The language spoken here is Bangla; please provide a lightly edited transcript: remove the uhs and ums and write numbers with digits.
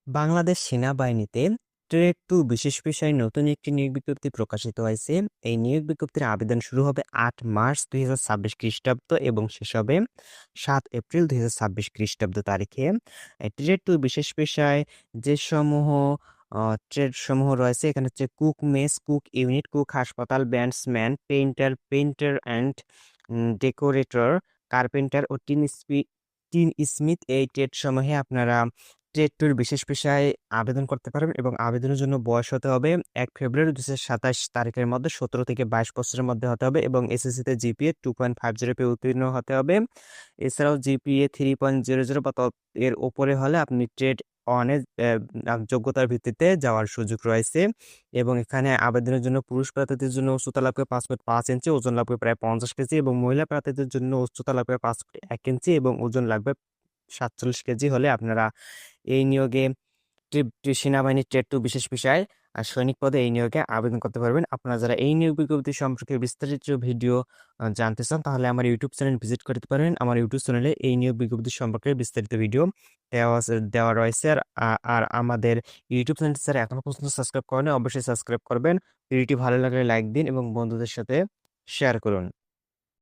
বাংলাদেশ সেনাবাহিনীতে ট্রেড টু বিশেষ পেশায় নতুন একটি নিয়োগ বিজ্ঞপ্তি প্রকাশিত হয়েছে। এই নিয়োগ বিজ্ঞপ্তির আবেদন শুরু হবে ৮ মার্চ ২০২৬ খ্রিস্টাব্দ এবং শেষ হবে ৭ এপ্রিল ২০২৬ খ্রিস্টাব্দ তারিখে। ট্রেড টু বিশেষ পেশায় যে সমূহ ট্রেড সমূহ রয়েছে এখানে হচ্ছে cook, mess, cook unit, cook হাসপাতাল, batsman, painter and decorator, carpenter ও টিন স্মিথ। এই ট্রেড সমূহে আপনারা ট্রেড টুর বিশেষ পেশায় আবেদন করতে পারবেন এবং আবেদনের জন্য বয়স হতে হবে ১ ফেব্রুয়ারি ২০২৭ তারিখের মধ্যে ১৭ থেকে ২২ বছরের মধ্যে হতে হবে এবং এসএসসিতে জিপিএ 2.50 পেয়ে উত্তীর্ণ হতে হবে। এছাড়াও জিপিএ 3.00 বা এর উপরে হলে আপনি ট্রেড অনে যোগ্যতার ভিত্তিতে যাওয়ার সুযোগ রয়েছে এবং এখানে আবেদনের জন্য পুরুষ প্রার্থীদের জন্য উচ্চতা লাগবে 5 ফুট 5 ইঞ্চি, ওজন লাগবে প্রায় 50 কেজি এবং মহিলা প্রার্থীদের জন্য উচ্চতা লাগবে 5 ফুট 1 ইঞ্চি এবং ওজন লাগবে 47 কেজি হলে আপনারা এই নিয়োগে সেনাবাহিনীর ট্রেড টু বিশেষ পেশায় সৈনিক পদে এই নিয়োগে আবেদন করতে পারবেন। আপনারা যারা এই নিয়োগ বিজ্ঞপ্তি সম্পর্কে বিস্তারিত ভিডিও জানতে চান তাহলে আমার ইউটিউব চ্যানেল ভিজিট করতে পারেন। আমার ইউটিউব চ্যানেলে এই নিয়োগ বিজ্ঞপ্তি সম্পর্কে বিস্তারিত ভিডিও দেওয়া রয়েছে। আর আমাদের ইউটিউব চ্যানেলটি যারা এখনো পর্যন্ত সাবস্ক্রাইব করেন অবশ্যই সাবস্ক্রাইব করবেন। ভিডিওটি ভালো লাগলে লাইক দিন এবং বন্ধুদের সাথে শেয়ার করুন।